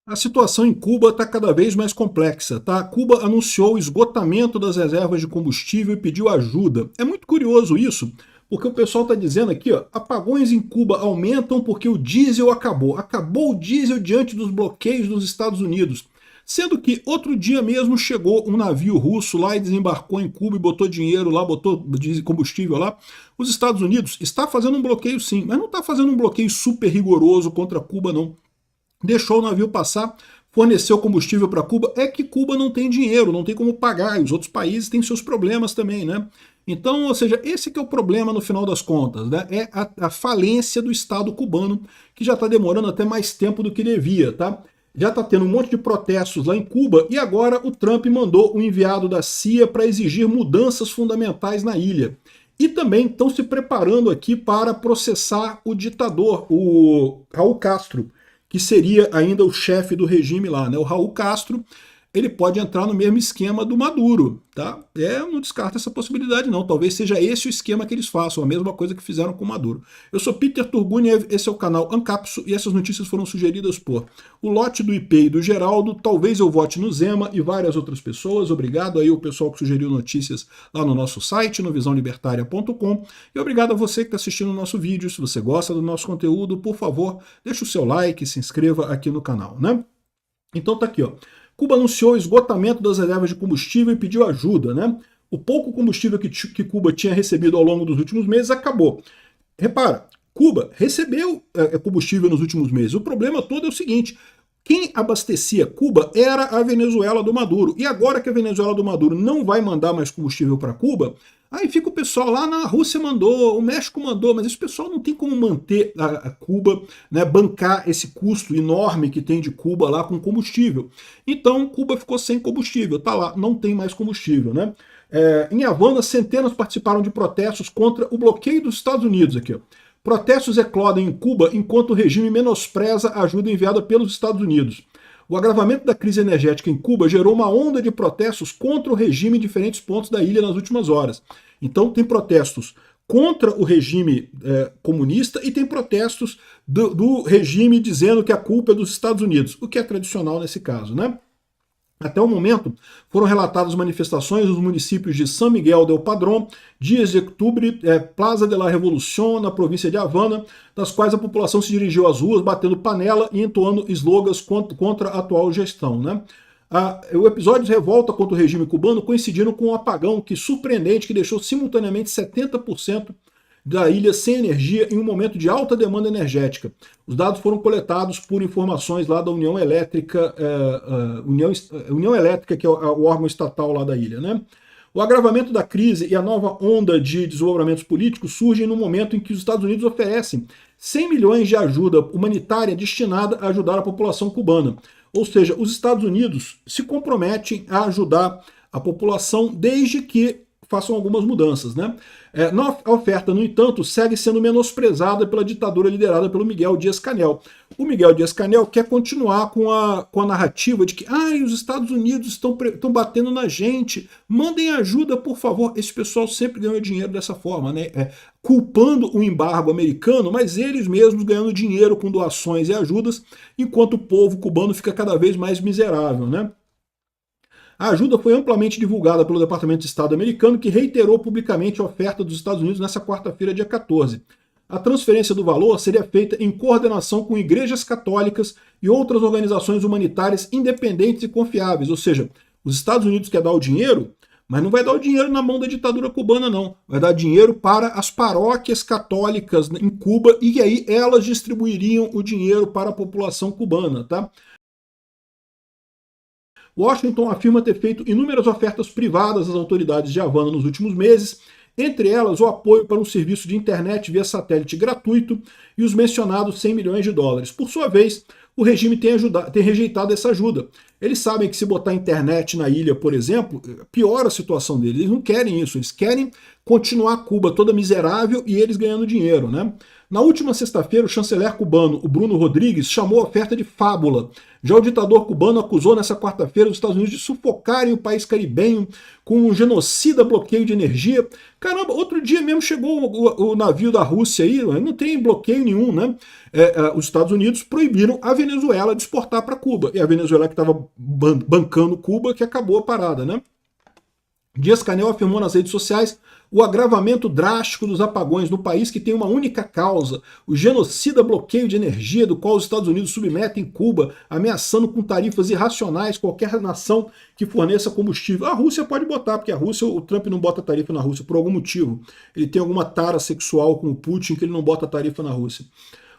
A situação em Cuba está cada vez mais complexa, tá? Cuba anunciou o esgotamento das reservas de combustível e pediu ajuda. É muito curioso isso, porque o pessoal está dizendo aqui, ó, apagões em Cuba aumentam porque o diesel acabou. Acabou o diesel diante dos bloqueios dos Estados Unidos. Sendo que outro dia mesmo chegou um navio russo lá e desembarcou em Cuba e botou dinheiro lá, botou combustível lá. Os Estados Unidos está fazendo um bloqueio sim, mas não está fazendo um bloqueio super rigoroso contra Cuba não. Deixou o navio passar, forneceu combustível para Cuba, é que Cuba não tem dinheiro, não tem como pagar, e os outros países têm seus problemas também, né? Então, ou seja, esse que é o problema no final das contas, né? É a falência do Estado cubano, que já está demorando até mais tempo do que devia, tá? Já está tendo um monte de protestos lá em Cuba, e agora o Trump mandou um enviado da CIA para exigir mudanças fundamentais na ilha. E também estão se preparando aqui para processar o ditador, o Raul Castro, que seria ainda o chefe do regime lá, né? O Raul Castro, ele pode entrar no mesmo esquema do Maduro, tá? Eu não descarto essa possibilidade não, talvez seja esse o esquema que eles façam, a mesma coisa que fizeram com o Maduro. Eu sou Peter Turguniev, esse é o canal Ancapso e essas notícias foram sugeridas por o Lote do IP e do Geraldo, talvez eu vote no Zema e várias outras pessoas. Obrigado aí ao pessoal que sugeriu notícias lá no nosso site, no visãolibertaria.com, e obrigado a você que está assistindo o nosso vídeo. Se você gosta do nosso conteúdo, por favor, deixa o seu like, se inscreva aqui no canal, né? Então tá aqui, ó. Cuba anunciou o esgotamento das reservas de combustível e pediu ajuda, né? O pouco combustível que Cuba tinha recebido ao longo dos últimos meses acabou. Repara, Cuba recebeu combustível nos últimos meses. O problema todo é o seguinte: quem abastecia Cuba era a Venezuela do Maduro. E agora que a Venezuela do Maduro não vai mandar mais combustível para Cuba, aí fica o pessoal lá na Rússia mandou, o México mandou, mas esse pessoal não tem como manter a Cuba, né, bancar esse custo enorme que tem de Cuba lá com combustível. Então Cuba ficou sem combustível, tá lá, não tem mais combustível, né? Em Havana, centenas participaram de protestos contra o bloqueio dos Estados Unidos aqui, ó. Protestos eclodem em Cuba enquanto o regime menospreza a ajuda enviada pelos Estados Unidos. O agravamento da crise energética em Cuba gerou uma onda de protestos contra o regime em diferentes pontos da ilha nas últimas horas. Então tem protestos contra o regime comunista e tem protestos do regime dizendo que a culpa é dos Estados Unidos, o que é tradicional nesse caso, né? Até o momento, foram relatadas manifestações nos municípios de San Miguel del Padrón, Dias de Outubro, Plaza de la Revolución, na província de Havana, das quais a população se dirigiu às ruas, batendo panela e entoando slogans contra a atual gestão, né? O episódio de revolta contra o regime cubano coincidiram com um apagão surpreendente que deixou simultaneamente 70% da ilha sem energia em um momento de alta demanda energética. Os dados foram coletados por informações lá da União Elétrica, União Elétrica, que é o órgão estatal lá da ilha, né? O agravamento da crise e a nova onda de desdobramentos políticos surgem no momento em que os Estados Unidos oferecem 100 milhões de ajuda humanitária destinada a ajudar a população cubana. Ou seja, os Estados Unidos se comprometem a ajudar a população desde que façam algumas mudanças, né? A oferta, no entanto, segue sendo menosprezada pela ditadura liderada pelo Miguel Díaz-Canel. O Miguel Díaz-Canel quer continuar com a narrativa de que os Estados Unidos estão batendo na gente, mandem ajuda, por favor. Esse pessoal sempre ganha dinheiro dessa forma, né? Culpando o embargo americano, mas eles mesmos ganhando dinheiro com doações e ajudas, enquanto o povo cubano fica cada vez mais miserável, né? A ajuda foi amplamente divulgada pelo Departamento de Estado americano, que reiterou publicamente a oferta dos Estados Unidos nesta quarta-feira, dia 14. A transferência do valor seria feita em coordenação com igrejas católicas e outras organizações humanitárias independentes e confiáveis. Ou seja, os Estados Unidos quer dar o dinheiro, mas não vai dar o dinheiro na mão da ditadura cubana, não. Vai dar dinheiro para as paróquias católicas em Cuba e aí elas distribuiriam o dinheiro para a população cubana, tá? Washington afirma ter feito inúmeras ofertas privadas às autoridades de Havana nos últimos meses, entre elas o apoio para um serviço de internet via satélite gratuito e os mencionados 100 milhões de dólares. Por sua vez, o regime tem rejeitado essa ajuda. Eles sabem que se botar internet na ilha, por exemplo, piora a situação deles. Eles não querem isso, eles querem continuar Cuba toda miserável e eles ganhando dinheiro, né? Na última sexta-feira, o chanceler cubano, o Bruno Rodrigues, chamou a oferta de fábula. Já o ditador cubano acusou nessa quarta-feira os Estados Unidos de sufocarem o país caribenho com um genocida bloqueio de energia. Caramba, outro dia mesmo chegou o navio da Rússia aí, não tem bloqueio nenhum, né? Os Estados Unidos proibiram a Venezuela de exportar para Cuba. E a Venezuela que estava bancando Cuba que acabou a parada, né? Dias-Canel afirmou nas redes sociais o agravamento drástico dos apagões no país que tem uma única causa, o genocida bloqueio de energia do qual os Estados Unidos submetem Cuba, ameaçando com tarifas irracionais qualquer nação que forneça combustível. A Rússia pode botar, porque a Rússia, o Trump não bota tarifa na Rússia por algum motivo. Ele tem alguma tara sexual com o Putin que ele não bota tarifa na Rússia.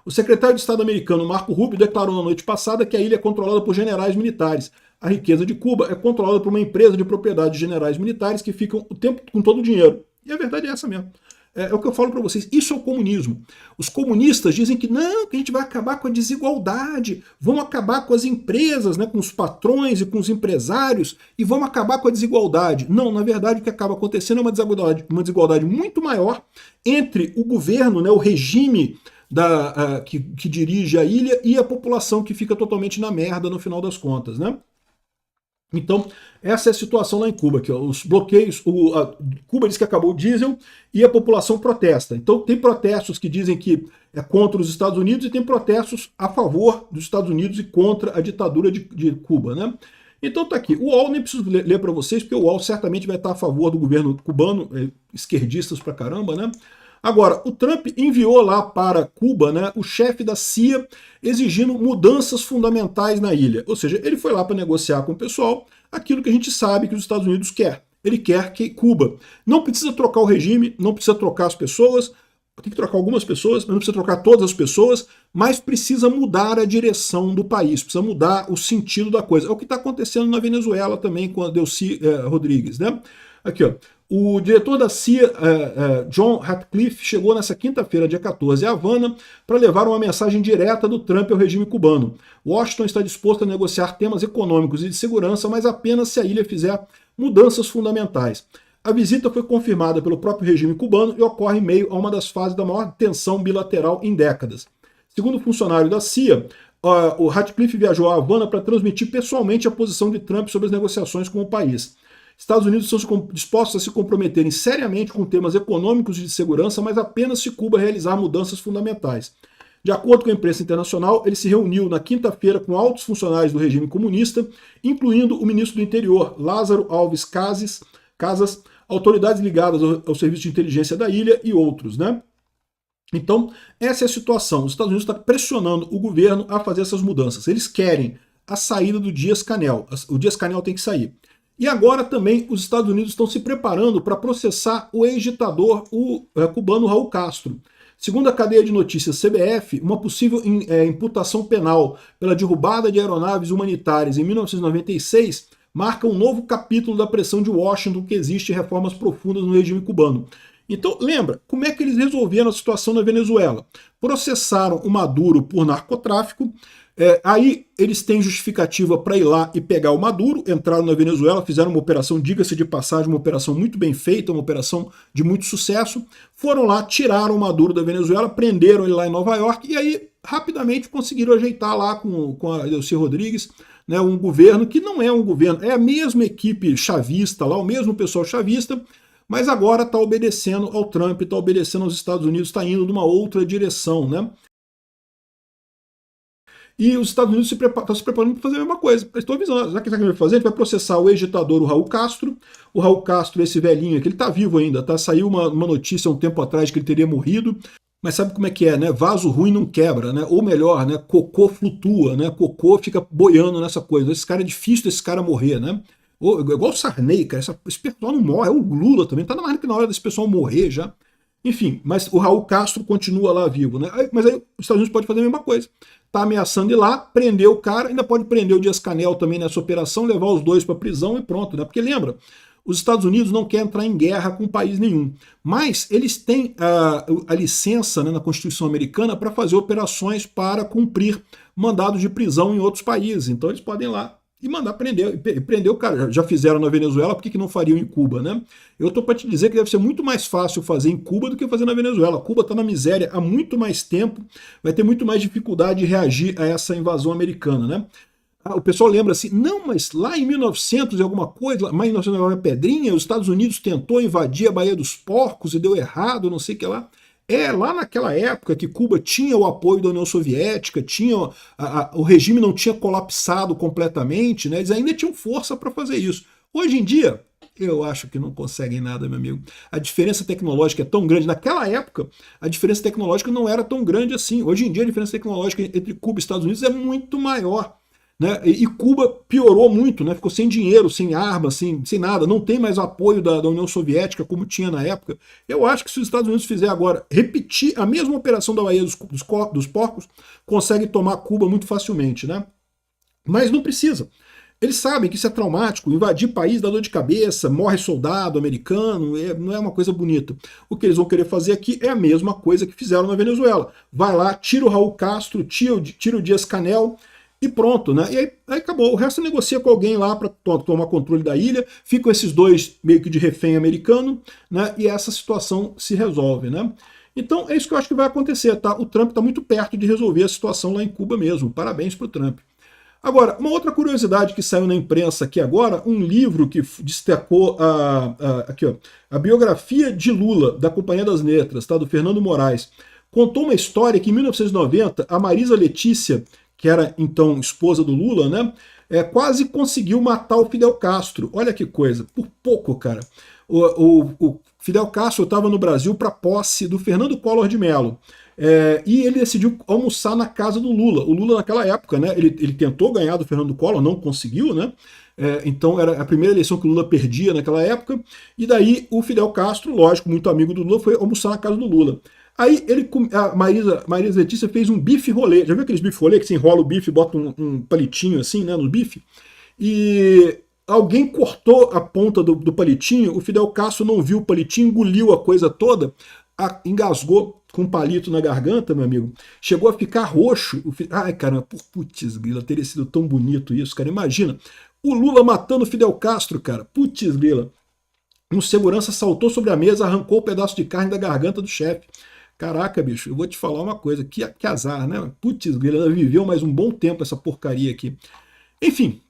O secretário de Estado americano Marco Rubio declarou na noite passada que a ilha é controlada por generais militares. A riqueza de Cuba é controlada por uma empresa de propriedade de generais militares que ficam o tempo com todo o dinheiro. E a verdade é essa mesmo. É o que eu falo para vocês, isso é o comunismo. Os comunistas dizem que não, que a gente vai acabar com a desigualdade, vamos acabar com as empresas, né, com os patrões e com os empresários, e vamos acabar com a desigualdade. Não, na verdade o que acaba acontecendo é uma desigualdade muito maior entre o governo, né, o regime que dirige a ilha e a população que fica totalmente na merda no final das contas, né? Então, essa é a situação lá em Cuba, que os bloqueios, Cuba diz que acabou o diesel e a população protesta. Então, tem protestos que dizem que é contra os Estados Unidos e tem protestos a favor dos Estados Unidos e contra a ditadura de Cuba, né? Então tá aqui, o UOL nem preciso ler para vocês, porque o UOL certamente vai estar a favor do governo cubano, esquerdistas pra caramba, né? Agora, o Trump enviou lá para Cuba, né, o chefe da CIA exigindo mudanças fundamentais na ilha. Ou seja, ele foi lá para negociar com o pessoal aquilo que a gente sabe que os Estados Unidos quer. Ele quer que Cuba não precisa trocar o regime, não precisa trocar as pessoas, tem que trocar algumas pessoas, mas não precisa trocar todas as pessoas, mas precisa mudar a direção do país, precisa mudar o sentido da coisa. É o que está acontecendo na Venezuela também com a Delcy Rodrigues, né? Aqui, ó. O diretor da CIA, John Ratcliffe, chegou nessa quinta-feira, dia 14, a Havana, para levar uma mensagem direta do Trump ao regime cubano. Washington está disposto a negociar temas econômicos e de segurança, mas apenas se a ilha fizer mudanças fundamentais. A visita foi confirmada pelo próprio regime cubano e ocorre em meio a uma das fases da maior tensão bilateral em décadas. Segundo o funcionário da CIA, o Ratcliffe viajou a Havana para transmitir pessoalmente a posição de Trump sobre as negociações com o país. Estados Unidos estão dispostos a se comprometerem seriamente com temas econômicos e de segurança, mas apenas se Cuba realizar mudanças fundamentais. De acordo com a imprensa internacional, ele se reuniu na quinta-feira com altos funcionários do regime comunista, incluindo o ministro do Interior, Lázaro Alves Casas, autoridades ligadas ao serviço de inteligência da ilha e outros, né? Então, essa é a situação. Os Estados Unidos estão pressionando o governo a fazer essas mudanças. Eles querem a saída do Dias-Canel. O Dias-Canel tem que sair. E agora também os Estados Unidos estão se preparando para processar o ex-ditador cubano Raul Castro. Segundo a cadeia de notícias CBF, uma possível imputação penal pela derrubada de aeronaves humanitárias em 1996 marca um novo capítulo da pressão de Washington que existe reformas profundas no regime cubano. Então, lembra, como é que eles resolveram a situação na Venezuela? Processaram o Maduro por narcotráfico, aí eles têm justificativa para ir lá e pegar o Maduro, entraram na Venezuela, fizeram uma operação, diga-se de passagem, uma operação muito bem feita, uma operação de muito sucesso, foram lá, tiraram o Maduro da Venezuela, prenderam ele lá em Nova York, e aí rapidamente conseguiram ajeitar lá com a Delcy Rodrigues, né, um governo que não é um governo, é a mesma equipe chavista lá, o mesmo pessoal chavista, mas agora está obedecendo ao Trump, está obedecendo aos Estados Unidos, está indo numa outra direção, né? E os Estados Unidos estão se preparando para fazer a mesma coisa. Estou avisando, sabe o que vai fazer? A gente vai processar o ex-ditador, o Raul Castro. O Raul Castro, esse velhinho aqui, ele está vivo ainda, tá? Saiu uma notícia há um tempo atrás que ele teria morrido. Mas sabe como é que é, né? Vaso ruim não quebra, né? Ou melhor, né? Cocô flutua, né? Cocô fica boiando nessa coisa. Esse cara é difícil desse cara morrer, né? Igual o Sarney, cara. Esse pessoal não morre. É o Lula também. Tá mais que na hora desse pessoal morrer já. Enfim, mas o Raul Castro continua lá vivo, né? Mas aí os Estados Unidos pode fazer a mesma coisa. Tá ameaçando ir lá, prender o cara, ainda pode prender o Dias-Canel também nessa operação, levar os dois para prisão e pronto, né? Porque lembra, os Estados Unidos não querem entrar em guerra com país nenhum, mas eles têm a licença, né, na Constituição americana para fazer operações para cumprir mandados de prisão em outros países. Então eles podem ir lá e mandar prender. E prender o cara. Já fizeram na Venezuela, por que não fariam em Cuba, né? Eu tô para te dizer que deve ser muito mais fácil fazer em Cuba do que fazer na Venezuela. Cuba está na miséria há muito mais tempo, vai ter muito mais dificuldade de reagir a essa invasão americana, né? O pessoal lembra assim, não, mas lá em 1900 e alguma coisa, lá em 1909 Pedrinha, os Estados Unidos tentou invadir a Baía dos Porcos e deu errado, não sei o que lá. É lá naquela época que Cuba tinha o apoio da União Soviética, tinha o regime não tinha colapsado completamente, né? Eles ainda tinham força para fazer isso. Hoje em dia, eu acho que não conseguem nada, meu amigo. A diferença tecnológica é tão grande. Naquela época, a diferença tecnológica não era tão grande assim. Hoje em dia, a diferença tecnológica entre Cuba e Estados Unidos é muito maior. Né? E Cuba piorou muito, né? Ficou sem dinheiro, sem armas, sem nada, não tem mais apoio da União Soviética como tinha na época. Eu acho que se os Estados Unidos fizer agora repetir a mesma operação da Baía dos Porcos, consegue tomar Cuba muito facilmente, né? Mas não precisa. Eles sabem que isso é traumático, invadir país dá dor de cabeça, morre soldado americano, não é uma coisa bonita. O que eles vão querer fazer aqui é a mesma coisa que fizeram na Venezuela. Vai lá, tira o Raul Castro, tira o Dias-Canel, e pronto, né? E aí acabou. O resto negocia com alguém lá para tomar controle da ilha, ficam esses dois meio que de refém americano, né? E essa situação se resolve, né? Então é isso que eu acho que vai acontecer, tá? O Trump está muito perto de resolver a situação lá em Cuba mesmo. Parabéns para o Trump. Agora, uma outra curiosidade que saiu na imprensa aqui agora, um livro que destacou aqui, ó, a biografia de Lula, da Companhia das Letras, tá? Do Fernando Moraes, contou uma história que em 1990 a Marisa Letícia, que era então esposa do Lula, né, quase conseguiu matar o Fidel Castro. Olha que coisa, por pouco, cara. O Fidel Castro estava no Brasil para posse do Fernando Collor de Mello. E ele decidiu almoçar na casa do Lula. O Lula, naquela época, né, ele tentou ganhar do Fernando Collor, não conseguiu, né? Então era a primeira eleição que o Lula perdia naquela época. E daí o Fidel Castro, lógico, muito amigo do Lula, foi almoçar na casa do Lula. Aí a Marisa Letícia fez um bife rolê. Já viu aqueles bife rolê que você enrola o bife e bota um palitinho assim, né, no bife? E alguém cortou a ponta do palitinho, o Fidel Castro não viu o palitinho, engoliu a coisa toda, engasgou com um palito na garganta, meu amigo. Chegou a ficar roxo. Ai, caramba, putz grila, teria sido tão bonito isso, cara. Imagina, o Lula matando o Fidel Castro, cara. Putz grila. Um segurança saltou sobre a mesa, arrancou o pedaço de carne da garganta do chefe. Caraca, bicho, eu vou te falar uma coisa, que azar, né? Putz, ela viveu mais um bom tempo essa porcaria aqui. Enfim,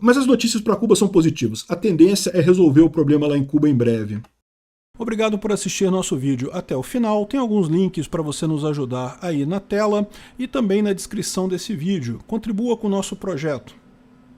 mas as notícias para Cuba são positivas. A tendência é resolver o problema lá em Cuba em breve. Obrigado por assistir nosso vídeo até o final. Tem alguns links para você nos ajudar aí na tela e também na descrição desse vídeo. Contribua com o nosso projeto.